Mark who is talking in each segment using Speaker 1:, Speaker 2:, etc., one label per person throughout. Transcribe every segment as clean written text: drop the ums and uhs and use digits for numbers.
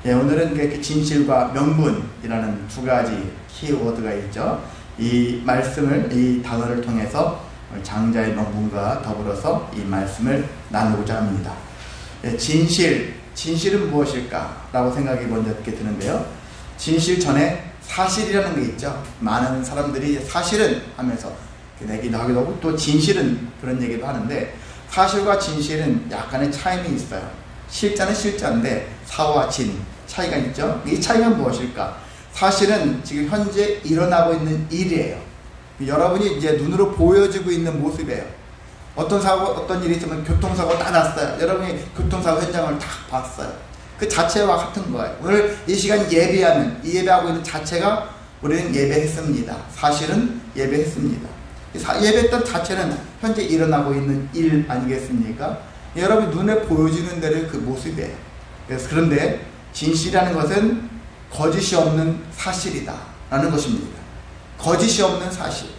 Speaker 1: 예, 오늘은 그 진실과 명분이라는 두 가지 키워드가 있죠. 이 말씀을, 이 단어를 통해서 장자의 명분과 더불어서 이 말씀을 나누고자 합니다. 예, 진실은 무엇일까? 라고 생각이 먼저 이렇게 드는데요. 진실 전에 사실이라는 게 있죠. 많은 사람들이 사실은 하면서 내기도 하기도 하고 또 진실은 그런 얘기도 하는데, 사실과 진실은 약간의 차이는 있어요. 실자는 실자인데 사와 진 차이가 있죠. 이 차이가 무엇일까? 사실은 지금 현재 일어나고 있는 일이에요. 여러분이 이제 눈으로 보여지고 있는 모습이에요. 어떤 일이 있으면 교통사고 딱 났어요. 여러분이 교통사고 현장을 딱 봤어요. 그 자체와 같은 거예요. 오늘 이 시간 예배하고 있는 자체가 우리는 예배했습니다. 사실은 예배했습니다. 예배했던 자체는 현재 일어나고 있는 일 아니겠습니까? 여러분 눈에 보여지는 대로 그 모습이에요. 그런데 진실이라는 것은 거짓이 없는 사실이다 라는 것입니다. 거짓이 없는 사실.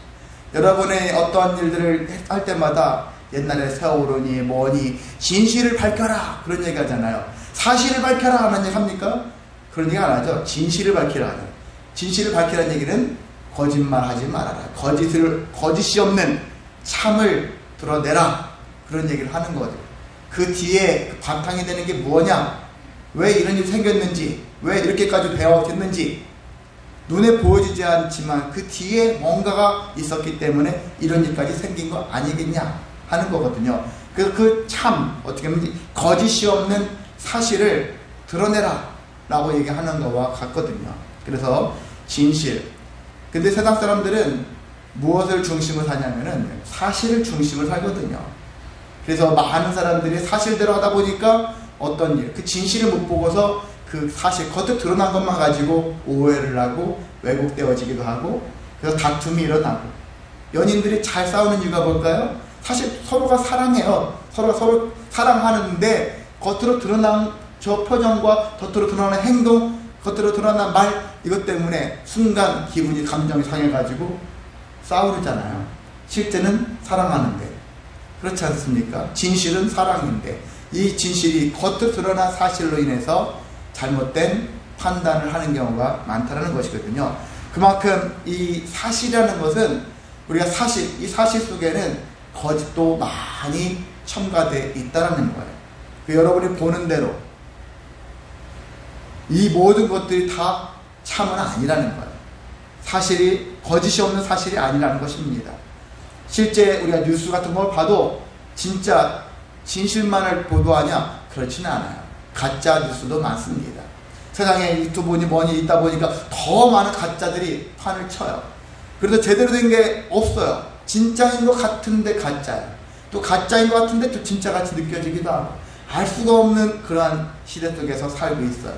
Speaker 1: 여러분의 어떤 일들을 할 때마다 옛날에 세월호니 뭐니 진실을 밝혀라 그런 얘기 하잖아요. 사실을 밝혀라 하는 얘기 합니까? 그런 얘기 안 하죠. 진실을 밝히라 하는. 진실을 밝히라는 얘기는 거짓말하지 말아라. 거짓이 없는 참을 드러내라. 그런 얘기를 하는 거죠. 그 뒤에 바탕이 되는 게 뭐냐? 왜 이런 일이 생겼는지, 왜 이렇게까지 되어졌는지 눈에 보여지지 않지만 그 뒤에 뭔가가 있었기 때문에 이런 일까지 생긴 거 아니겠냐 하는 거거든요. 그래서 그 참, 어떻게 보면 거짓이 없는 사실을 드러내라 라고 얘기하는 거와 같거든요. 그래서 진실. 근데 세상 사람들은 무엇을 중심으로 사냐면은 사실을 중심으로 살거든요. 그래서 많은 사람들이 사실대로 하다 보니까 어떤 일, 그 진실을 못 보고서 그 사실, 겉에 드러난 것만 가지고 오해를 하고 왜곡되어지기도 하고, 그래서 다툼이 일어나고, 연인들이 잘 싸우는 이유가 뭘까요? 사실 서로가 사랑해요. 서로 사랑하는데 겉으로 드러난 저 표정과 겉으로 드러나는 행동, 겉으로 드러난 말, 이것 때문에 순간 감정이 상해가지고 싸우잖아요. 실제는 사랑하는데. 그렇지 않습니까? 진실은 사랑인데 이 진실이 겉으로 드러난 사실로 인해서 잘못된 판단을 하는 경우가 많다는 것이거든요. 그만큼 이 사실이라는 것은 우리가 이 사실 속에는 거짓도 많이 첨가되어 있다는 거예요. 여러분이 보는 대로 이 모든 것들이 다 참은 아니라는 거예요. 거짓이 없는 사실이 아니라는 것입니다. 실제 우리가 뉴스 같은 걸 봐도 진짜 진실만을 보도하냐? 그렇지는 않아요. 가짜 뉴스도 많습니다. 세상에 유튜브니 뭐니 있다 보니까 더 많은 가짜들이 판을 쳐요. 그래서 제대로 된 게 없어요. 진짜인 것 같은데 가짜예요. 또 가짜인 것 같은데 또 진짜같이 느껴지기도 하고, 알 수가 없는 그러한 시대 속에서 살고 있어요.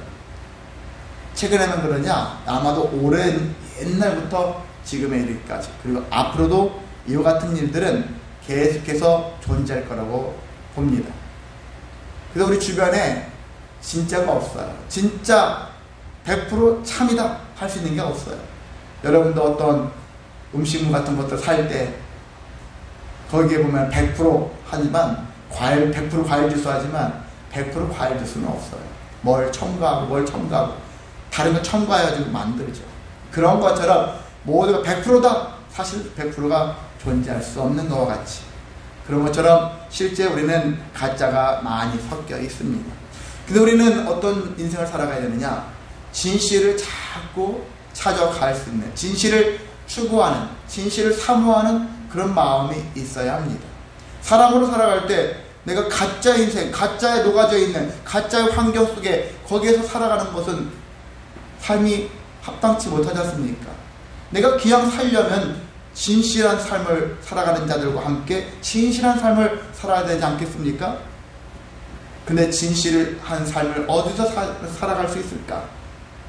Speaker 1: 최근에는 그러냐? 아마도 오랜 옛날부터 지금에 이르기까지, 그리고 앞으로도 이와 같은 일들은 계속해서 존재할 거라고 봅니다. 그래서 우리 주변에 진짜가 없어요. 진짜 100% 참이다 할 수 있는 게 없어요. 여러분도 어떤 음식물 같은 것들 살 때 거기에 보면 100% 하지만 100% 과일 주스 하지만 100% 과일 주스는 없어요. 뭘 첨가하고 다른 거 첨가해가지고 만들죠. 그런 것처럼 모두가 100%다. 사실 100%가 존재할 수 없는 것과 같이, 그런 것처럼 실제 우리는 가짜가 많이 섞여 있습니다. 근데 우리는 어떤 인생을 살아가야 되느냐? 진실을 자꾸 찾아갈 수 있는, 진실을 추구하는, 진실을 사모하는 그런 마음이 있어야 합니다. 사람으로 살아갈 때 내가 가짜 인생, 가짜에 녹아져 있는 가짜의 환경 속에 거기에서 살아가는 것은 삶이 합당치 못하지 않습니까? 내가 그냥 살려면 진실한 삶을 살아가는 자들과 함께 진실한 삶을 살아야 되지 않겠습니까? 근데 진실한 삶을 어디서 살아갈 수 있을까?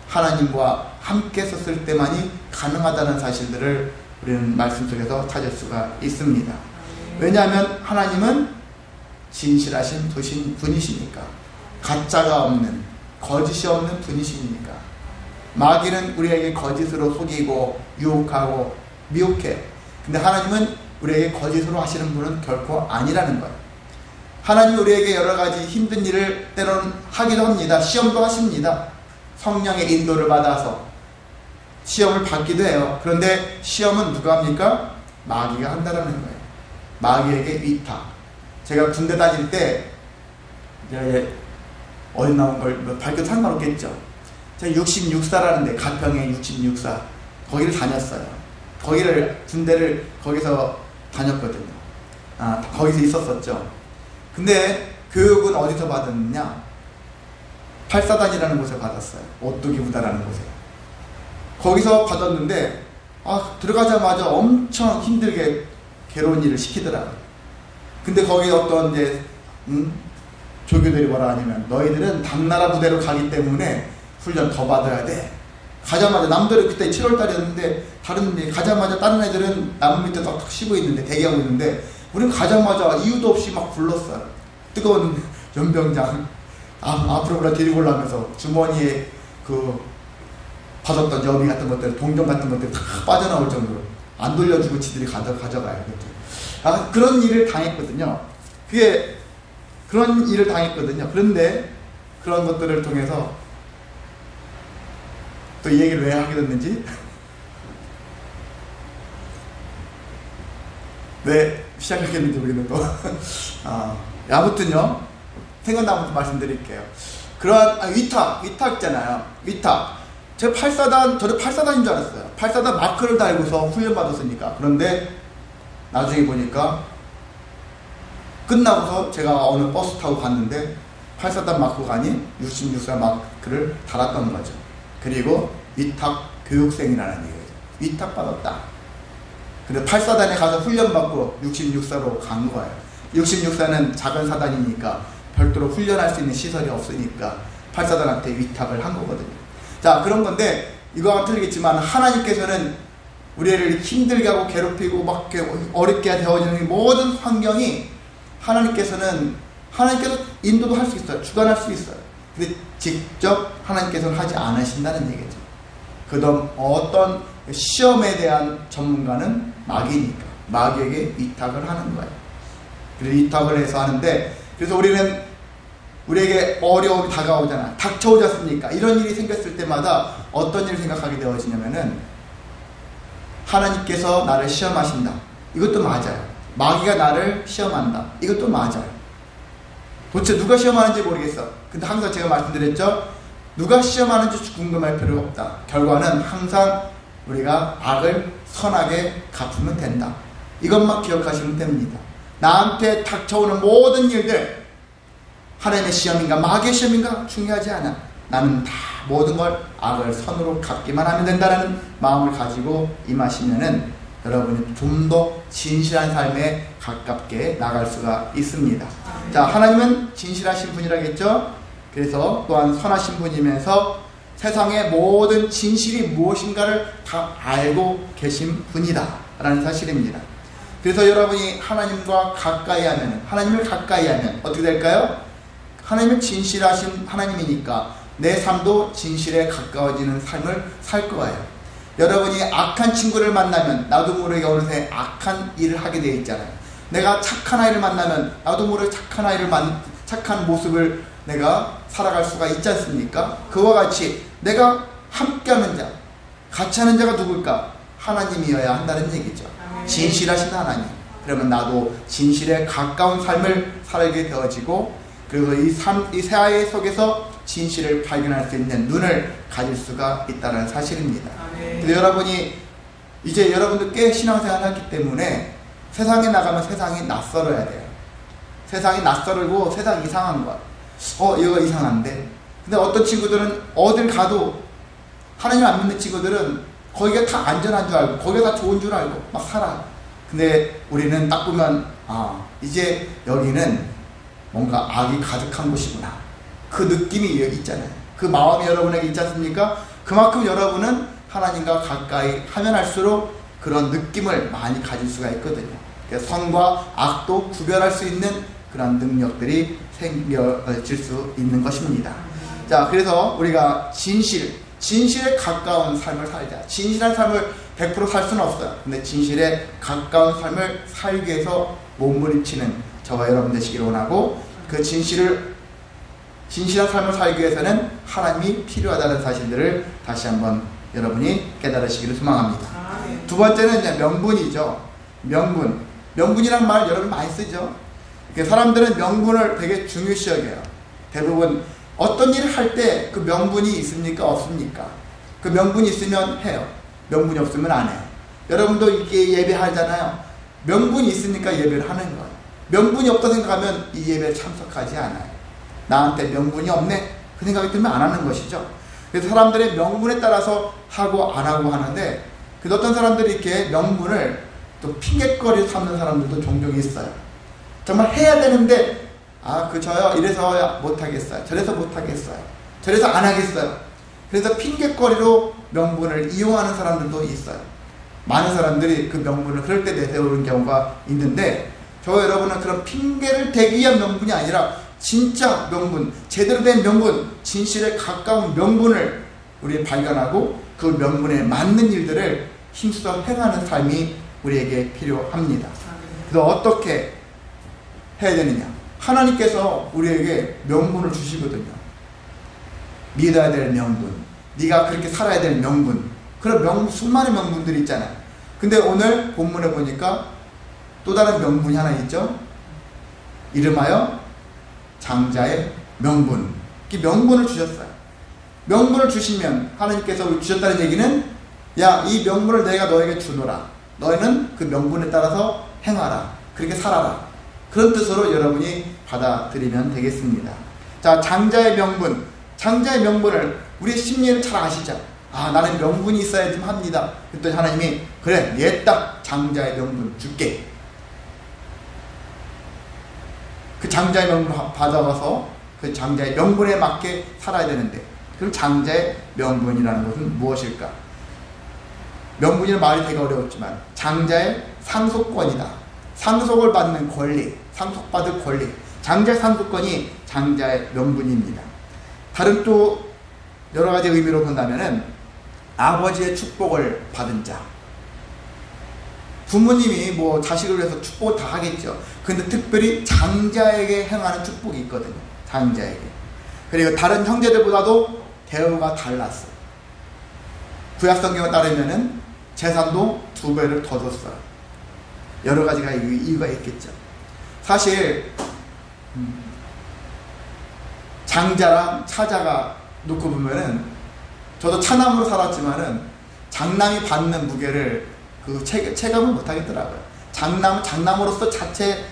Speaker 1: 하나님과 함께 섰을 때만이 가능하다는 사실들을 우리는 말씀 속에서 찾을 수가 있습니다. 왜냐하면 하나님은 진실하신 분이시니까, 가짜가 없는, 거짓이 없는 분이시니까. 마귀는 우리에게 거짓으로 속이고 유혹하고 미혹해. 근데 하나님은 우리에게 거짓으로 하시는 분은 결코 아니라는 거예요. 하나님이 우리에게 여러 가지 힘든 일을 때로는 하기도 합니다. 시험도 하십니다. 성령의 인도를 받아서 시험을 받기도 해요. 그런데 시험은 누가 합니까? 마귀가 한다라는 거예요. 마귀에게 위탁. 제가 군대 다닐 때 이제 어디 나온 걸 밝혀도 상관없겠죠. 제가 66사라는데 가평에 66사 거기를 다녔어요. 군대를 거기서 다녔거든요. 거기서 있었었죠. 근데 교육은 어디서 받았느냐? 8사단이라는 곳에 받았어요. 오뚜기 부대라는 곳에. 거기서 받았는데 들어가자마자 엄청 힘들게 괴로운 일을 시키더라고요. 근데 거기 어떤 이제 조교들이 뭐라 하냐면 너희들은 당나라 부대로 가기 때문에 훈련 더 받아야 돼. 가자마자 남들은 그때 7월달이었는데 다른 데 가자마자 다른 애들은 나무 밑에 딱 쉬고 있는데 대기하고 있는데 우리는 가자마자 이유도 없이 막 불렀어요. 뜨거운 연병장 앞으로 우리가 데리고 올라가면서 주머니에 그 받았던 여비 같은 것들, 동전 같은 것들 다 빠져나올 정도로 안 돌려주고 지들이 가져가요. 그런 일을 당했거든요. 그런 일을 당했거든요. 그런데 그런 것들을 통해서 또 이 얘기를 왜 하게 됐는지 왜 시작하겠는지 모르겠는데 아무튼요 생각나면서 말씀드릴게요. 그러한 위탁 있잖아요. 위탁. 제가 8사단, 저도 8사단인 줄 알았어요. 8사단 마크를 달고서 훈련받았으니까. 그런데 나중에 보니까 끝나고서 제가 어느 버스 타고 갔는데 8사단 마크가 아닌 66사 마크를 달았던 거죠. 그리고 위탁 교육생이라는 얘기죠. 위탁받았다. 근데 8사단에 가서 훈련받고 66사로 간 거예요. 66사는 작은 사단이니까 별도로 훈련할 수 있는 시설이 없으니까 8사단한테 위탁을 한 거거든요. 자, 그런 건데 이거와 틀리겠지만 하나님께서는 우리를 힘들게 하고 괴롭히고 막 어렵게 되어지는 모든 환경이 하나님께서 인도도 할 수 있어요. 주관할 수 있어요. 근데 직접 하나님께서는 하지 않으신다는 얘기죠. 그다음 어떤 시험에 대한 전문가는 마귀니까 마귀에게 위탁을 하는 거예요. 그래서 위탁을 해서 하는데 그래서 우리에게 어려움이 다가오잖아. 닥쳐오지 않습니까? 이런 일이 생겼을 때마다 어떤 일을 생각하게 되어지냐면은 하나님께서 나를 시험하신다. 이것도 맞아요. 마귀가 나를 시험한다. 이것도 맞아요. 도대체 누가 시험하는지 모르겠어. 근데 항상 제가 말씀드렸죠. 누가 시험하는지 궁금할 필요가 없다. 결과는 항상 우리가 악을 선하게 갚으면 된다. 이것만 기억하시면 됩니다. 나한테 닥쳐오는 모든 일들 하나님의 시험인가 마귀의 시험인가 중요하지 않아. 나는 다 모든 걸 악을 선으로 갚기만 하면 된다는 마음을 가지고 임하시면은 여러분이 좀 더 진실한 삶에 가깝게 나갈 수가 있습니다. 자, 하나님은 진실하신 분이라겠죠. 그래서 또한 선하신 분이면서 세상의 모든 진실이 무엇인가를 다 알고 계신 분이다 라는 사실입니다. 그래서 여러분이 하나님을 가까이 하면 어떻게 될까요? 하나님은 진실하신 하나님이니까 내 삶도 진실에 가까워지는 삶을 살 거예요. 여러분이 악한 친구를 만나면 나도 모르게 어느새 악한 일을 하게 되어 있잖아요. 내가 착한 아이를 만나면 나도 모르게 착한 모습을 내가 살아갈 수가 있지 않습니까? 그와 같이 내가 함께하는 자, 같이 하는 자가 누굴까? 하나님이어야 한다는 얘기죠. 진실하신 하나님. 그러면 나도 진실에 가까운 삶을 살게 되어지고 그리고 이 새하늘 속에서 진실을 발견할 수 있는 눈을 가질 수가 있다는 사실입니다. 근데 여러분이 이제 여러분들 꽤 신앙생활을 했기 때문에 세상에 나가면 세상이 낯설어야 돼요. 세상이 낯설고 세상이 이상한 거야. 이거 이상한데. 근데 어떤 친구들은 어딜 가도 하나님 안 믿는 친구들은 거기가 다 안전한 줄 알고 거기가 다 좋은 줄 알고 막 살아. 근데 우리는 딱 보면 이제 여기는 뭔가 악이 가득한 곳이구나. 그 느낌이 있잖아요. 그 마음이 여러분에게 있지 않습니까? 그만큼 여러분은 하나님과 가까이 하면 할수록 그런 느낌을 많이 가질 수가 있거든요. 그래서 선과 악도 구별할 수 있는 그런 능력들이 생겨질 수 있는 것입니다. 자, 그래서 우리가 진실에 가까운 삶을 살자. 진실한 삶을 100% 살 수는 없어요. 근데 진실에 가까운 삶을 살기 위해서 몸부림치는 저와 여러분 되시기를 원하고 그 진실을 진실한 삶을 살기 위해서는 하나님이 필요하다는 사실들을 다시 한번 여러분이 깨달으시기를 소망합니다. 두 번째는 이제 명분이죠. 명분이란 말 여러분 많이 쓰죠. 사람들은 명분을 되게 중요시 여겨요. 대부분 어떤 일을 할 때 그 명분이 있습니까? 없습니까? 그 명분이 있으면 해요. 명분이 없으면 안 해요. 여러분도 이게 예배하잖아요. 명분이 있으니까 예배를 하는 거예요. 명분이 없다 생각하면 이 예배에 참석하지 않아요. 나한테 명분이 없네? 그 생각이 들면 안 하는 것이죠. 그래서 사람들의 명분에 따라서 하고 안 하고 하는데, 그 어떤 사람들이 이렇게 명분을 또 핑계거리 삼는 사람들도 종종 있어요. 정말 해야 되는데, 저요 이래서 못하겠어요. 저래서 못하겠어요. 저래서 안 하겠어요. 그래서 핑계거리로 명분을 이용하는 사람들도 있어요. 많은 사람들이 그 명분을 그럴 때 내세우는 경우가 있는데, 저와 여러분은 그런 핑계를 대기 위한 명분이 아니라 진짜 명분, 제대로 된 명분, 진실에 가까운 명분을 우리 발견하고 그 명분에 맞는 일들을 힘써 행하는 삶이 우리에게 필요합니다. 그래서 어떻게 해야 되느냐? 하나님께서 우리에게 명분을 주시거든요. 믿어야 될 명분, 네가 그렇게 살아야 될 명분, 그런 수많은 명분들이 있잖아요. 근데 오늘 본문에 보니까 또 다른 명분이 하나 있죠. 이름하여 장자의 명분. 이 명분을 주셨어요. 명분을 주시면 하나님께서 주셨다는 얘기는, 야, 이 명분을 내가 너에게 주노라. 너희는 그 명분에 따라서 행하라. 그렇게 살아라. 그런 뜻으로 여러분이 받아들이면 되겠습니다. 자, 장자의 명분. 장자의 명분을 우리의 심리를 잘 아시죠? 나는 명분이 있어야 좀 합니다. 그랬더니 하나님이, 그래, 얘 딱 장자의 명분 줄게. 그 장자의 명분 받아와서 그 장자의 명분에 맞게 살아야 되는데, 그럼 장자의 명분이라는 것은 무엇일까? 명분이라는 말이 되게 어려웠지만 장자의 상속권이다. 상속을 받는 권리, 상속받을 권리. 장자의 상속권이 장자의 명분입니다. 다른 또 여러 가지 의미로 본다면은 아버지의 축복을 받은 자. 부모님이 뭐 자식을 위해서 축복을 다 하겠죠. 근데 특별히 장자에게 행하는 축복이 있거든요. 장자에게. 그리고 다른 형제들보다도 대우가 달랐어요. 구약성경에 따르면은 재산도 2배를 더 줬어요. 여러 가지가 이유가 있겠죠. 사실 장자랑 차자가 놓고 보면은, 저도 차남으로 살았지만은 장남이 받는 무게를 체감을 못 하겠더라고요. 장남으로서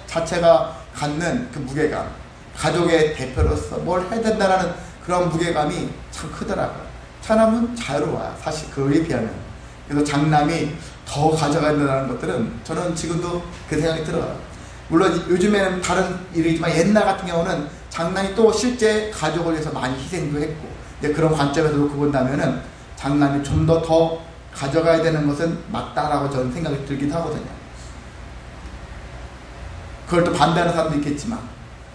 Speaker 1: 자체가 갖는 그 무게감, 가족의 대표로서 뭘 해야 된다라는 그런 무게감이 참 크더라고요. 차남은 자유로워요. 사실 그에 비하면. 그래서 장남이 더 가져가야 된다는 것들은 저는 지금도 그 생각이 들어요. 물론 요즘에는 다른 일이지만 옛날 같은 경우는 장남이 또 실제 가족을 위해서 많이 희생도 했고, 이제 그런 관점에서 놓고 본다면은 장남이 좀 더 가져가야 되는 것은 맞다라고 저는 생각이 들긴 하거든요. 그걸 또 반대하는 사람도 있겠지만,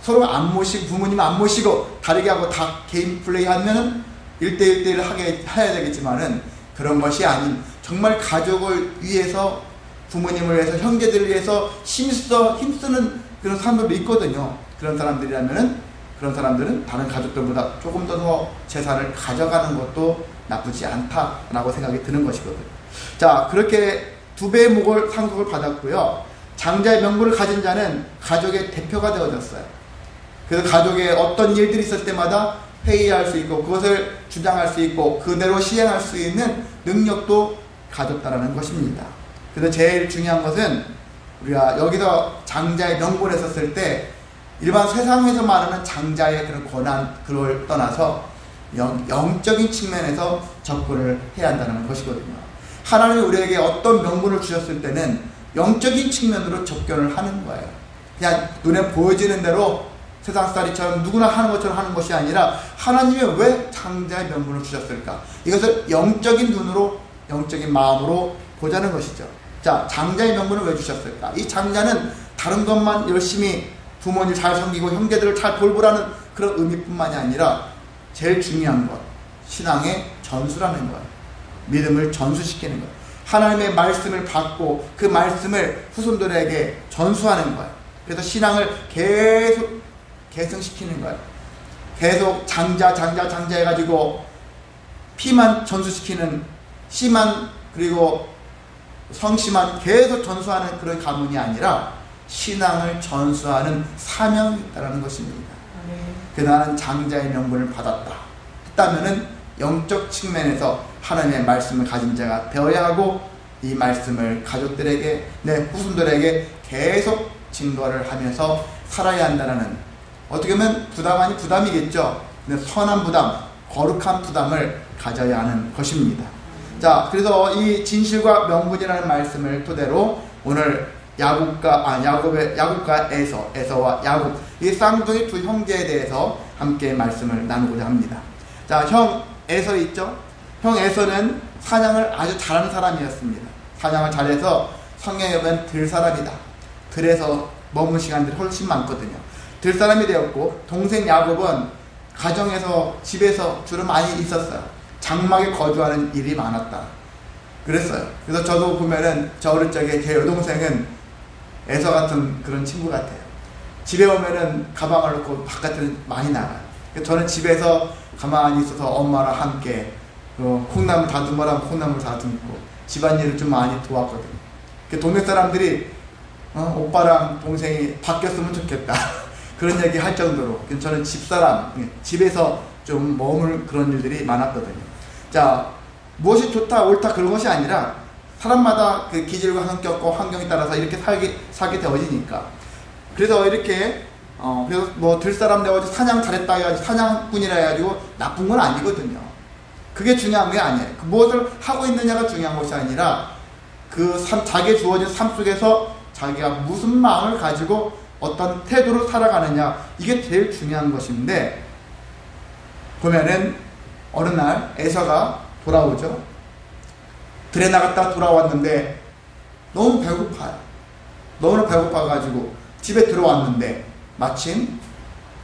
Speaker 1: 서로 안 모시고, 부모님 안 모시고 다르게 하고 다 개인 플레이 하면은 1대1을 해야 되겠지만은, 그런 것이 아닌 정말 가족을 위해서, 부모님을 위해서, 형제들을 위해서 힘쓰는 그런 사람들도 있거든요. 그런 사람들이라면은, 그런 사람들은 다른 가족들보다 조금 더 재산을 가져가는 것도 나쁘지 않다라고 생각이 드는 것이거든요. 자, 그렇게 2배의 상속을 받았고요. 장자의 명분을 가진 자는 가족의 대표가 되어졌어요. 그래서 가족에 어떤 일들이 있을 때마다 회의할 수 있고, 그것을 주장할 수 있고, 그대로 시행할 수 있는 능력도 가졌다라는 것입니다. 그래서 제일 중요한 것은, 우리가 여기서 장자의 명분에 섰을 때 일반 세상에서 말하는 장자의 그런 권한, 그걸 떠나서 영적인 측면에서 접근을 해야 한다는 것이거든요. 하나님이 우리에게 어떤 명분을 주셨을 때는 영적인 측면으로 접근을 하는 거예요. 그냥 눈에 보여지는 대로 세상살이처럼 누구나 하는 것처럼 하는 것이 아니라, 하나님이 왜 장자의 명분을 주셨을까? 이것을 영적인 눈으로, 영적인 마음으로 보자는 것이죠. 자, 장자의 명분을 왜 주셨을까? 이 장자는 다른 것만 열심히 부모님 잘 섬기고 형제들을 잘 돌보라는 그런 의미뿐만이 아니라, 제일 중요한 것, 신앙의 전수라는 것, 믿음을 전수시키는 것, 하나님의 말씀을 받고 그 말씀을 후손들에게 전수하는 거예요. 그래서 신앙을 계속 계승시키는 거예요. 계속 장자 해가지고 피만 전수시키는 씨만 그리고 성씨만 계속 전수하는 그런 가문이 아니라 신앙을 전수하는 사명이 있다는 것입니다. 그 나는 장자의 명분을 받았다 했다면은 영적 측면에서 하나님의 말씀을 가진 자가 되어야 하고, 이 말씀을 가족들에게, 내 후손들에게 계속 증거를 하면서 살아야 한다는, 어떻게 보면 부담 아닌 부담이겠죠. 근데 선한 부담, 거룩한 부담을 가져야 하는 것입니다. 자, 그래서 이 진실과 명분이라는 말씀을 토대로 오늘 야곱과 에서와 야곱, 이 쌍둥이 두 형제에 대해서 함께 말씀을 나누고자 합니다. 자, 형 에서 있죠? 형 에서는 사냥을 아주 잘하는 사람이었습니다. 사냥을 잘해서 성경에 보면 들사람이다. 들에서 머문 시간들이 훨씬 많거든요. 들사람이 되었고, 동생 야곱은 가정에서, 집에서 주로 많이 있었어요. 장막에 거주하는 일이 많았다 그랬어요. 그래서 저도 보면은 저 어릴 적에 제 여동생은 에서 같은 그런 친구 같아요. 집에 오면은 가방을 놓고 바깥에 많이 나가요. 저는 집에서 가만히 있어서 엄마랑 함께 콩나물 다듬으라면 콩나물 다듬고 집안일을 좀 많이 도왔거든요. 동네 사람들이 오빠랑 동생이 바뀌었으면 좋겠다 그런 얘기 할 정도로 저는 집사람, 집에서 좀 머물 그런 일들이 많았거든요. 자, 무엇이 좋다 옳다 그런 것이 아니라 사람마다 그 기질과 성격과 환경에 따라서 이렇게 살게 되어지니까, 그래서 이렇게 그래서 뭐 들사람 되어가지고 사냥 잘했다 해가지고 사냥꾼이라 해가지고 나쁜 건 아니거든요. 그게 중요한 게 아니에요. 무엇을 하고 있느냐가 중요한 것이 아니라 자기에 주어진 삶 속에서 자기가 무슨 마음을 가지고 어떤 태도로 살아가느냐, 이게 제일 중요한 것인데, 보면은 어느 날 에서가 돌아오죠. 들에 나갔다 돌아왔는데 너무 배고파요. 너무 배고파가지고 집에 들어왔는데 마침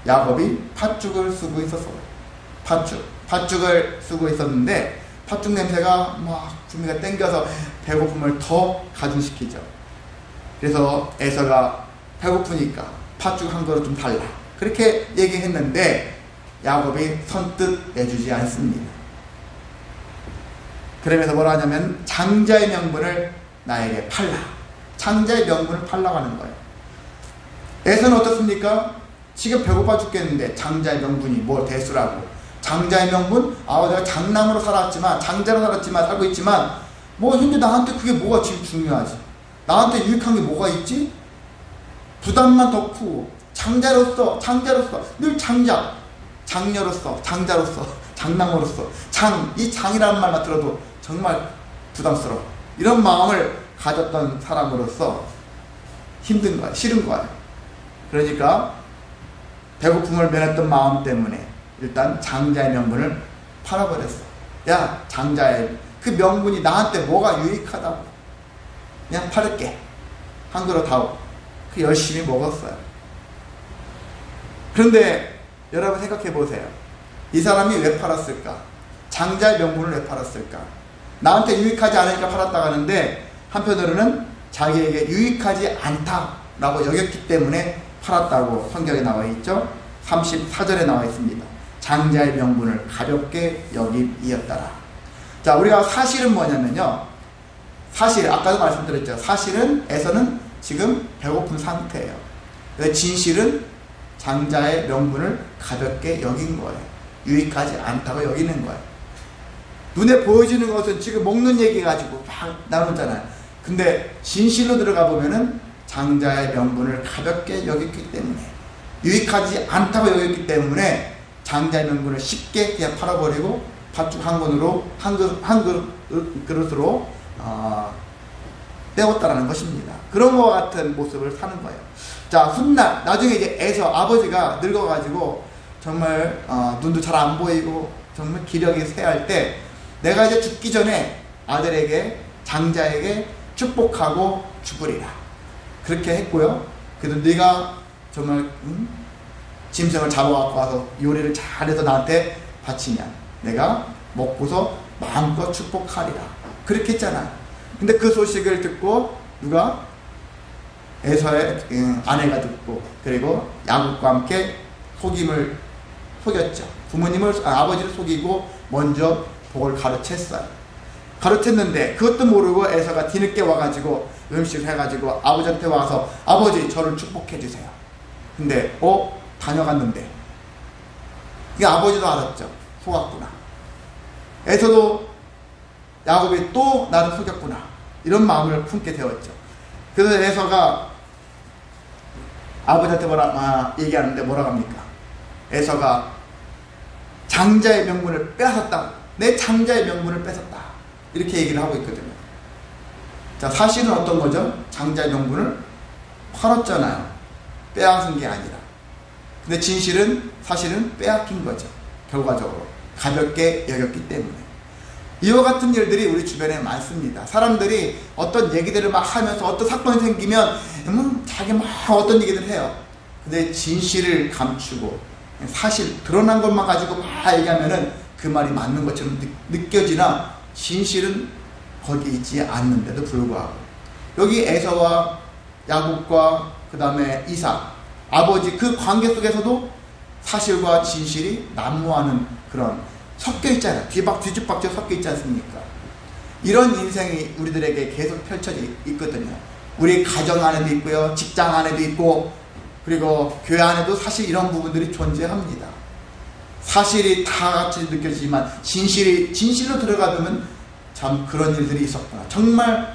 Speaker 1: 야곱이 팥죽을 쓰고 있었어요. 팥죽을 쓰고 있었는데 팥죽 냄새가 막 구미가 땡겨서 배고픔을 더 가중시키죠. 그래서 에서가 배고프니까 팥죽 한 그릇 좀 달라 그렇게 얘기했는데 야곱이 선뜻 내주지 않습니다. 그러면서 뭐라 하냐면 장자의 명분을 나에게 팔라. 장자의 명분을 팔라고 하는 거예요. 에서는 어떻습니까? 지금 배고파 죽겠는데 장자의 명분이 뭘 대수라고. 장자의 명분? 내가 장남으로 살았지만, 장자로 살았지만, 살고 있지만 뭐 현재 나한테 그게 뭐가 지금 중요하지? 나한테 유익한 게 뭐가 있지? 부담만 더 크고, 장자로서 늘 장녀로서, 장자로서, 장남으로서, 이 장이라는 말만 들어도 정말 부담스러워. 이런 마음을 가졌던 사람으로서 힘든 거야, 싫은 거야. 그러니까 배고픔을 면했던 마음 때문에 일단 장자의 명분을 팔아버렸어. 야, 장자의 그 명분이 나한테 뭐가 유익하다고. 그냥 팔을게. 한 그릇 하고. 그 열심히 먹었어요. 그런데 여러분 생각해 보세요. 이 사람이 왜 팔았을까? 장자의 명분을 왜 팔았을까? 나한테 유익하지 않으니까 팔았다고 하는데, 한편으로는 자기에게 유익하지 않다라고 여겼기 때문에 팔았다고 성경에 나와 있죠. 34절에 나와 있습니다. 장자의 명분을 가볍게 여김이었더라. 자, 우리가 사실은 뭐냐면요, 아까도 말씀드렸죠. 사실은 에서는 지금 배고픈 상태예요. 진실은 장자의 명분을 가볍게 여긴 거예요. 유익하지 않다고 여기는 거예요. 눈에 보여지는 것은 지금 먹는 얘기 가지고 막 나누잖아요. 근데 진실로 들어가 보면은 장자의 명분을 가볍게 여겼기 때문에, 유익하지 않다고 여겼기 때문에 장자의 명분을 쉽게 그냥 팔아버리고 팥죽 한 그릇으로 때웠다라는 것입니다. 그런 것과 같은 모습을 사는 거예요. 자, 훗날 나중에 이제 에서 아버지가 늙어가지고 정말 눈도 잘 안 보이고 정말 기력이 쇠할 때, 내가 이제 죽기 전에 아들에게, 장자에게 축복하고 죽으리라 그렇게 했고요. 그래도 네가 정말 짐승을 잡아갖고 와서 요리를 잘해서 나한테 바치면 내가 먹고서 마음껏 축복하리라 그렇게 했잖아. 근데 그 소식을 듣고 누가? 에서의 아내가 듣고, 그리고 야곱과 함께 속임을 속였죠. 아버지를 속이고 먼저 복을 가르쳤어요. 가르쳤는데 그것도 모르고 에서가 뒤늦게 와가지고 음식을 해가지고 아버지한테 와서 아버지 저를 축복해 주세요. 근데 다녀갔는데 이 아버지도 알았죠. 속았구나. 에서도 야곱이 또 나를 속였구나. 이런 마음을 품게 되었죠. 그래서 에서가 아버지한테 얘기하는데 뭐라고 합니까? 에서가 장자의 명분을 빼앗았다. 내 장자의 명분을 뺏었다. 이렇게 얘기를 하고 있거든요. 자, 사실은 어떤 거죠? 장자의 명분을 팔았잖아요. 빼앗은 게 아니라. 근데 사실은 빼앗긴 거죠. 결과적으로. 가볍게 여겼기 때문에. 이와 같은 일들이 우리 주변에 많습니다. 사람들이 어떤 얘기들을 막 하면서 어떤 사건이 생기면 자기 막 어떤 얘기를 해요. 근데 진실을 감추고 사실 드러난 것만 가지고 막 얘기하면은 그 말이 맞는 것처럼 느껴지나 진실은 거기 있지 않는데도 불구하고 여기 에서와 야곱과 그 다음에 이삭 아버지 그 관계 속에서도 사실과 진실이 난무하는 그런 섞여 있잖아요. 뒤집박져 섞여 있지 않습니까? 이런 인생이 우리들에게 계속 펼쳐져 있거든요. 우리 가정 안에도 있고요. 직장 안에도 있고 그리고 교회 안에도 사실 이런 부분들이 존재합니다. 사실이 다 같이 느껴지지만 진실로 들어가면 참 그런 일들이 있었구나. 정말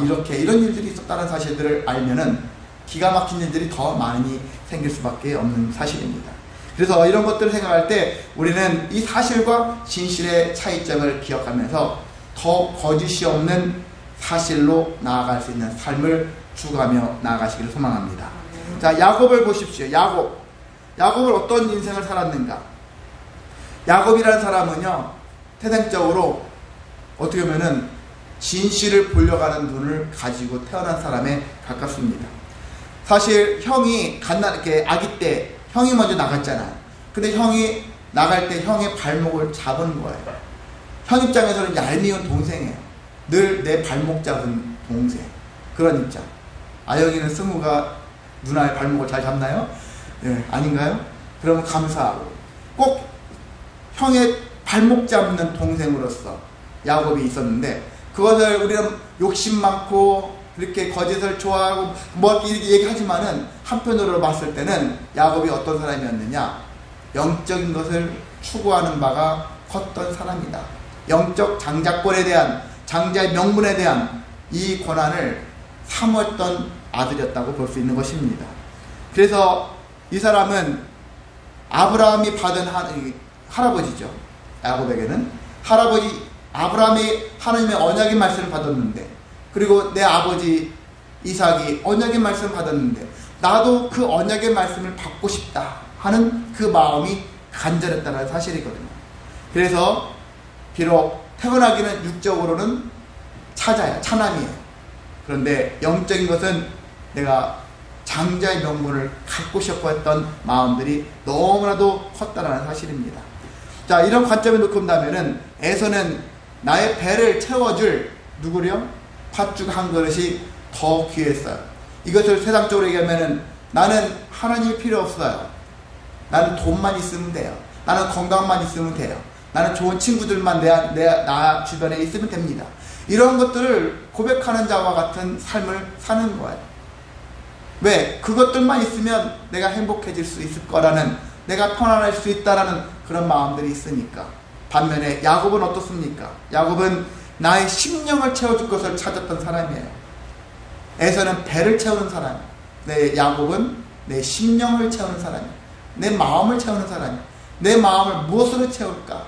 Speaker 1: 이런 일들이 있었다는 사실들을 알면은 기가 막힌 일들이 더 많이 생길 수밖에 없는 사실입니다. 그래서 이런 것들을 생각할 때 우리는 이 사실과 진실의 차이점을 기억하면서 더 거짓이 없는 사실로 나아갈 수 있는 삶을 추구하며 나아가시기를 소망합니다. 자, 야곱을 보십시오. 야곱을 어떤 인생을 살았는가? 야곱이라는 사람은요, 태생적으로 어떻게 보면은 진실을 보려고 하는 눈을 가지고 태어난 사람에 가깝습니다. 사실 형이 이렇게 아기 때 형이 먼저 나갔잖아요. 근데 형이 나갈 때 형의 발목을 잡은 거예요. 형 입장에서는 얄미운 동생이에요. 늘 내 발목 잡은 동생. 그런 입장. 여기는 승우가 누나의 발목을 잘 잡나요? 네, 아닌가요? 그러면 감사하고. 꼭 형의 발목 잡는 동생으로서 야곱이 있었는데 그것을 우리는 욕심 많고 그렇게 거짓을 좋아하고 이렇게 얘기하지만은 한편으로 봤을 때는 야곱이 어떤 사람이었느냐? 영적인 것을 추구하는 바가 컸던 사람이다. 영적 장자권에 대한 장자의 명분에 대한 이 권한을 사모했던 아들이었다고 볼 수 있는 것입니다. 그래서 이 사람은 아브라함이 받은 할아버지죠. 야곱에게는 아브라함이 하나님의 언약의 말씀을 받았는데 그리고 내 아버지 이삭이 언약의 말씀을 받았는데 나도 그 언약의 말씀을 받고 싶다 하는 그 마음이 간절했다는 사실이거든요. 그래서 비록 태어나기는 육적으로는 차남이에요. 그런데 영적인 것은 내가 장자의 명분을 갖고 싶어 했던 마음들이 너무나도 컸다는 사실입니다. 자, 이런 관점에 놓고 본다면은 에서는 나의 배를 채워줄 누구요? 팥죽 한 그릇이 더 귀했어요. 이것을 세상적으로 얘기하면은 나는 하나님이 필요 없어요. 나는 돈만 있으면 돼요. 나는 건강만 있으면 돼요. 나는 좋은 친구들만 나 주변에 있으면 됩니다. 이런 것들을 고백하는 자와 같은 삶을 사는 거예요. 왜? 그것들만 있으면 내가 행복해질 수 있을 거라는, 내가 편안할 수 있다라는 그런 마음들이 있으니까. 반면에 야곱은 어떻습니까? 야곱은 나의 심령을 채워줄 것을 찾았던 사람이에요. 에서는 배를 채우는 사람이에요. 야곱은 내 심령을 채우는 사람이에요. 내 마음을 채우는 사람이에요. 내 마음을 무엇으로 채울까?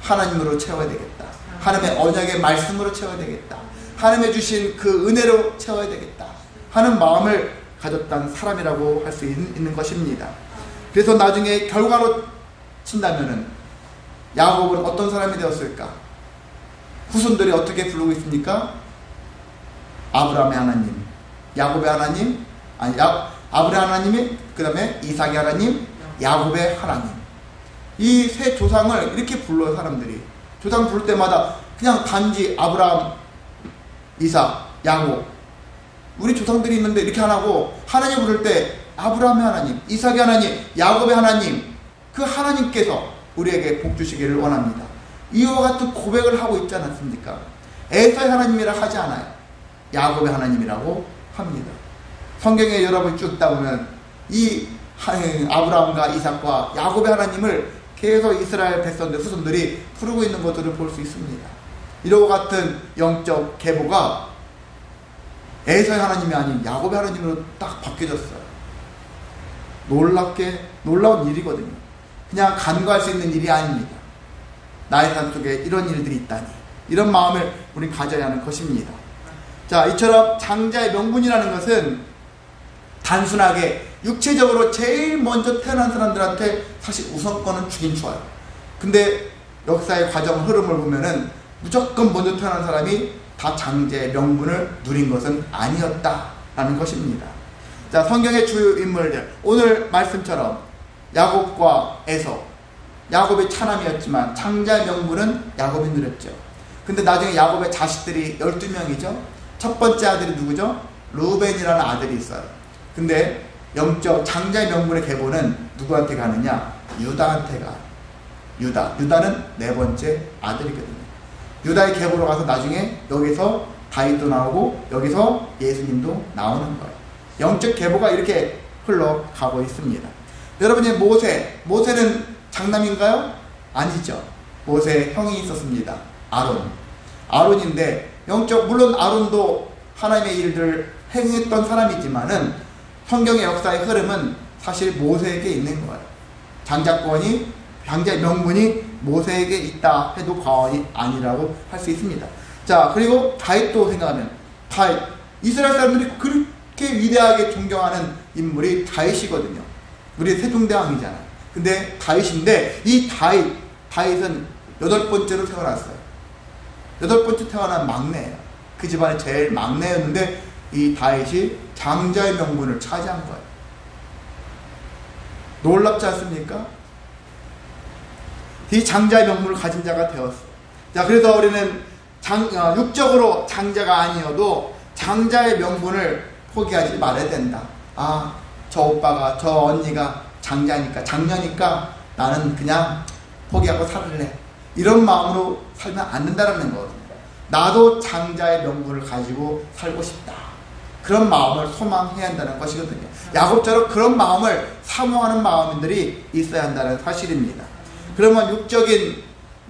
Speaker 1: 하나님으로 채워야 되겠다. 하나님의 언약의 말씀으로 채워야 되겠다. 하나님의 주신 그 은혜로 채워야 되겠다 하는 마음을 가졌던 사람이라고 할 수 있는 것입니다. 그래서 나중에 결과로 친다면은 야곱은 어떤 사람이 되었을까? 후손들이 어떻게 부르고 있습니까? 아브라함의 하나님, 야곱의 하나님, 아브라함 하나님이, 그 다음에 이삭의 하나님, 야곱의 하나님. 이 세 조상을 이렇게 불러요, 사람들이. 조상 부를 때마다 그냥 단지 아브라함, 이삭, 야곱. 우리 조상들이 있는데 이렇게 안 하고, 하나님 부를 때 아브라함의 하나님, 이삭의 하나님, 야곱의 하나님, 그 하나님께서 우리에게 복 주시기를 원합니다. 이와 같은 고백을 하고 있지 않았습니까? 에서의 하나님이라 하지 않아요. 야곱의 하나님이라고 합니다. 성경에 여러분 쭉 읽다 보면 이 아브라함과 이삭과 야곱의 하나님을 계속 이스라엘 백성들, 후손들이 부르고 있는 것들을 볼 수 있습니다. 이와 같은 영적 계보가 에서의 하나님이 아닌 야곱의 하나님으로 딱 바뀌어졌어요. 놀라운 일이거든요. 그냥 간과할 수 있는 일이 아닙니다. 나의 삶 속에 이런 일들이 있다니, 이런 마음을 우리 가져야 하는 것입니다. 자, 이처럼 장자의 명분이라는 것은 단순하게 육체적으로 제일 먼저 태어난 사람들한테 사실 우선권은 주긴 줘요. 근데 역사의 과정 흐름을 보면은 무조건 먼저 태어난 사람이 다 장자의 명분을 누린 것은 아니었다라는 것입니다. 자, 성경의 주요 인물들, 오늘 말씀처럼 야곱과 에서, 야곱의 차남이었지만 장자의 명분은 야곱이 누렸죠. 근데 나중에 야곱의 자식들이 12명이죠. 첫 번째 아들이 누구죠? 루벤이라는 아들이 있어요. 근데 영적 장자의 명분의 계보는 누구한테 가느냐? 유다한테 가요. 유다는 네 번째 아들이거든요. 유다의 계보로 가서 나중에 여기서 다윗도 나오고 여기서 예수님도 나오는 거예요. 영적 계보가 이렇게 흘러가고 있습니다. 여러분이 모세는 장남인가요? 아니죠. 모세의 형이 있었습니다. 아론인데 물론 아론도 하나님의 일들을 행했던 사람이지만은 성경의 역사의 흐름은 사실 모세에게 있는 거예요. 장자의 명분이 모세에게 있다 해도 과언이 아니라고 할 수 있습니다. 자, 그리고 다윗도 생각하면 이스라엘 사람들이 그렇게 위대하게 존경하는 인물이 다윗이거든요. 우리 세종대왕이잖아요. 근데 다윗인데 이 다윗은 8번째로 태어났어요. 8번째 태어난 막내예요. 그 집안의 제일 막내였는데 이 다윗이 장자의 명분을 차지한 거예요. 놀랍지 않습니까? 이 장자의 명분을 가진 자가 되었어요. 자, 그래서 우리는 육적으로 장자가 아니어도 장자의 명분을 포기하지 말아야 된다. 저 오빠가, 저 언니가 장녀니까 나는 그냥 포기하고 살을래. 이런 마음으로 살면 안 된다는 거거든요. 나도 장자의 명분을 가지고 살고 싶다. 그런 마음을 소망해야 한다는 것이거든요. 야곱처럼 그런 마음을 사모하는 마음들이 있어야 한다는 사실입니다. 그러면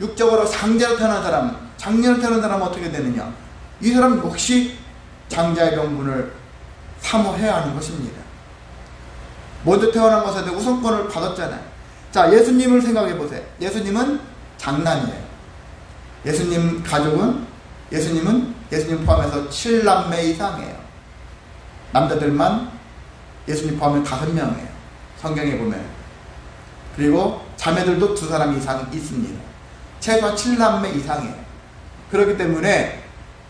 Speaker 1: 육적으로 장자로 태어난 사람, 장녀로 태어난 사람은 어떻게 되느냐? 이 사람 역시 장자의 명분을 사모해야 하는 것입니다. 먼저 태어난 것에 우선권을 받았잖아요. 자, 예수님을 생각해 보세요. 예수님은 장남이에요. 예수님 포함해서 7남매 이상이에요. 남자들만 예수님 포함해 5명이에요. 성경에 보면. 그리고 자매들도 2사람 이상 있습니다. 최소한 7남매 이상이에요. 그렇기 때문에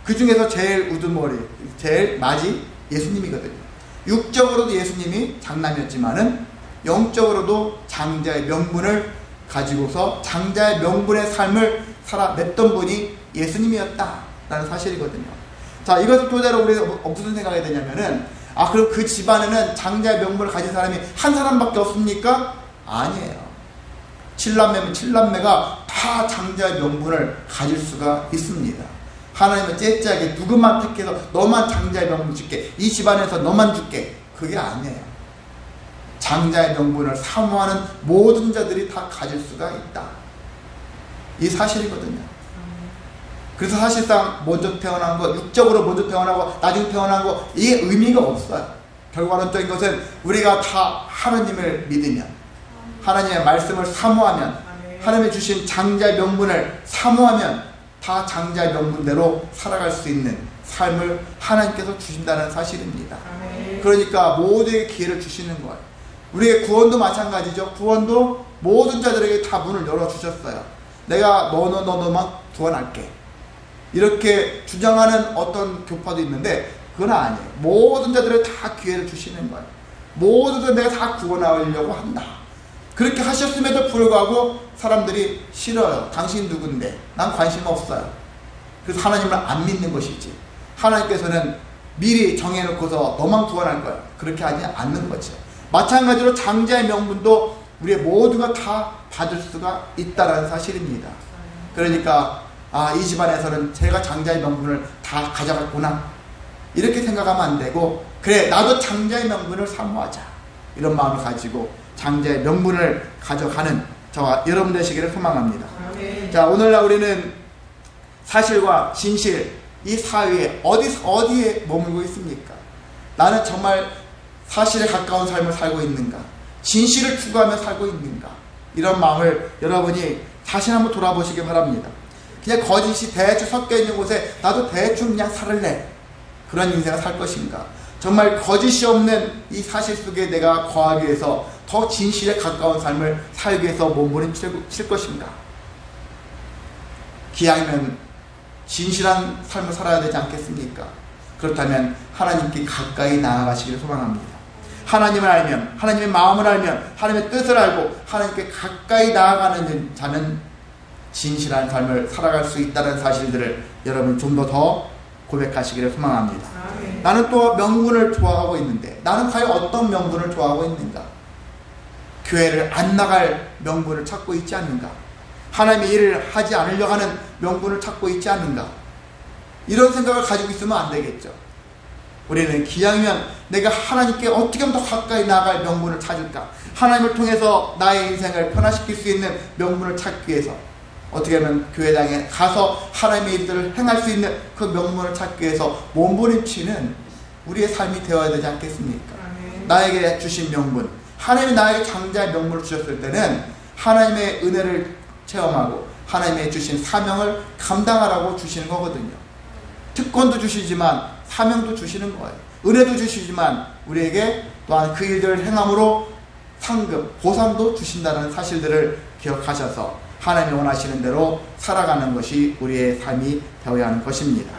Speaker 1: 그 중에서 제일 우두머리, 제일 맞이 예수님이거든요. 육적으로도 예수님이 장남이었지만은 영적으로도 장자의 명분을 가지고서 장자의 명분의 삶을 살아냈던 분이 예수님이었다라는 사실이거든요. 자, 이것을 토대로 우리가 무슨 생각이 되냐면은 그럼 그 집안에는 장자의 명분을 가진 사람이 한 사람밖에 없습니까? 아니에요. 7남매면 7남매가 다 장자의 명분을 가질 수가 있습니다. 하나님은 째째하게 누구만 택해서 너만 장자의 명분 줄게, 이 집안에서 너만 줄게, 그게 아니에요. 장자의 명분을 사모하는 모든 자들이 다 가질 수가 있다. 이 사실이거든요. 그래서 사실상 먼저 태어난 것, 육적으로 먼저 태어나고 나중에 태어난 것, 이게 의미가 없어요. 결과론적인 것은 우리가 다 하나님을 믿으면, 하나님의 말씀을 사모하면, 하나님이 주신 장자의 명분을 사모하면 다 장자의 명분대로 살아갈 수 있는 삶을 하나님께서 주신다는 사실입니다. 그러니까 모두에게 기회를 주시는 거예요. 우리의 구원도 마찬가지죠. 구원도 모든 자들에게 다 문을 열어주셨어요. 내가 너만 구원할게. 이렇게 주장하는 어떤 교파도 있는데 그건 아니에요. 모든 자들에게 다 기회를 주시는 거예요. 모두들 내가 다 구원하려고 한다. 그렇게 하셨음에도 불구하고 사람들이 싫어요. 당신 누군데? 난 관심 없어요. 그래서 하나님을 안 믿는 것이지. 하나님께서는 미리 정해놓고서 너만 구원할 거야. 그렇게 하지 않는 거죠. 마찬가지로 장자의 명분도 우리 모두가 다 받을 수가 있다는 사실입니다. 그러니까 이 집안에서는 제가 장자의 명분을 다 가져갔구나 이렇게 생각하면 안 되고, 그래 나도 장자의 명분을 사모하자 이런 마음을 가지고 장자의 명분을 가져가는 저와 여러분 되시기를 소망합니다. 자, 오늘날 우리는 사실과 진실 이 사회에 어디에 머물고 있습니까? 나는 정말 사실에 가까운 삶을 살고 있는가? 진실을 추구하며 살고 있는가? 이런 마음을 여러분이 다시 한번 돌아보시기 바랍니다. 그냥 거짓이 대충 섞여 있는 곳에 나도 대충 그냥 살을래, 그런 인생을 살 것인가? 정말 거짓이 없는 이 사실 속에 내가 거하기 위해서 더 진실에 가까운 삶을 살기 위해서 몸부림칠 것인가? 기왕이면 진실한 삶을 살아야 되지 않겠습니까? 그렇다면 하나님께 가까이 나아가시기를 소망합니다. 하나님을 알면, 하나님의 마음을 알면, 하나님의 뜻을 알고 하나님께 가까이 나아가는 자는 진실한 삶을 살아갈 수 있다는 사실들을 여러분 좀 더 고백하시기를 소망합니다. 나는 또 명분을 좋아하고 있는데 나는 과연 어떤 명분을 좋아하고 있는가? 교회를 안 나갈 명분을 찾고 있지 않는가? 하나님의 일을 하지 않으려고 하는 명분을 찾고 있지 않는가? 이런 생각을 가지고 있으면 안 되겠죠. 우리는 기왕이면 내가 하나님께 어떻게 하면 더 가까이 나아갈 명분을 찾을까? 하나님을 통해서 나의 인생을 변화시킬 수 있는 명분을 찾기 위해서 어떻게 하면 교회당에 가서 하나님의 일들을 행할 수 있는 그 명분을 찾기 위해서 몸부림치는 우리의 삶이 되어야 되지 않겠습니까? 나에게 주신 명분, 하나님이 나에게 장자의 명분을 주셨을 때는 하나님의 은혜를 체험하고 하나님의 주신 사명을 감당하라고 주시는 거거든요. 특권도 주시지만 사명도 주시는 거예요. 은혜도 주시지만 우리에게 또한 그 일들을 행함으로 상급, 보상도 주신다는 사실들을 기억하셔서 하나님이 원하시는 대로 살아가는 것이 우리의 삶이 되어야 하는 것입니다.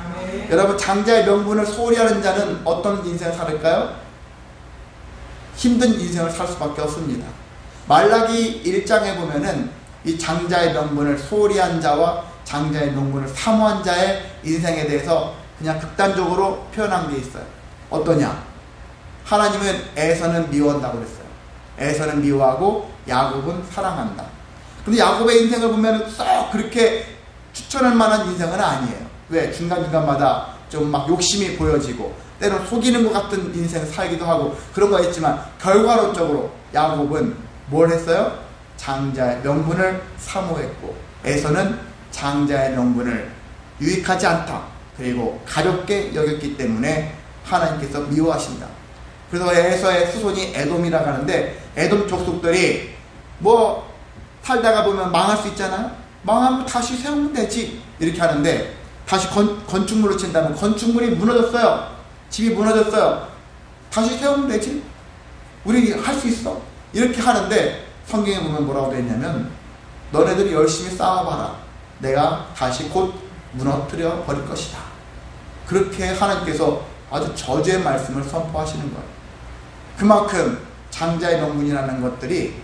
Speaker 1: 여러분, 장자의 명분을 소홀히 하는 자는 어떤 인생을 살을까요? 힘든 인생을 살 수밖에 없습니다. 말라기 1장에 보면은 이 장자의 명분을 소홀히 한 자와 장자의 명분을 사모한 자의 인생에 대해서 그냥 극단적으로 표현한 게 있어요. 어떠냐? 하나님은 에서는 미워한다고 그랬어요. 에서는 미워하고 야곱은 사랑한다. 근데 야곱의 인생을 보면 썩 그렇게 추천할 만한 인생은 아니에요. 왜? 중간중간마다 좀 막 욕심이 보여지고 때론 속이는 것 같은 인생 살기도 하고 그런 거 있지만 결과론적으로 야곱은 뭘 했어요? 장자의 명분을 사모했고 에서는 장자의 명분을 유익하지 않다, 그리고 가볍게 여겼기 때문에 하나님께서 미워하신다. 그래서 에서의 후손이 에돔이라고 하는데, 에돔 족속들이 뭐 살다가 보면 망할 수 있잖아요. 망하면 다시 세우면 되지 이렇게 하는데, 다시 건축물로 친다면 건축물이 무너졌어요. 집이 무너졌어요. 다시 세우면 되지. 우리 할 수 있어. 이렇게 하는데 성경에 보면 뭐라고 되어 있냐면, 너네들이 열심히 쌓아봐라. 내가 다시 곧 무너뜨려 버릴 것이다. 그렇게 하나님께서 아주 저주의 말씀을 선포하시는 거예요. 그만큼 장자의 명분이라는 것들이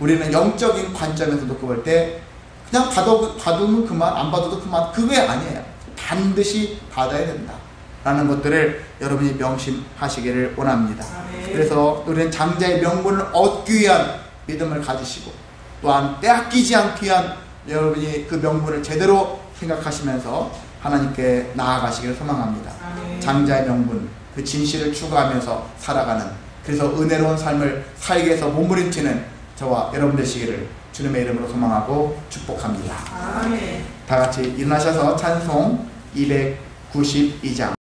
Speaker 1: 우리는 영적인 관점에서 놓고 볼 때 그냥 받으면 그만, 안 받아도 그만, 그게 아니에요. 반드시 받아야 된다 라는 것들을 여러분이 명심하시기를 원합니다. 그래서 우리는 장자의 명분을 얻기 위한 믿음을 가지시고, 또한 빼앗기지 않기 위한 여러분이 그 명분을 제대로 생각하시면서 하나님께 나아가시기를 소망합니다. 장자의 명분, 그 진실을 추구하면서 살아가는, 그래서 은혜로운 삶을 살기 위해서 몸부림치는 저와 여러분 되시기를 주님의 이름으로 소망하고 축복합니다. 다 같이 일어나셔서 찬송 292장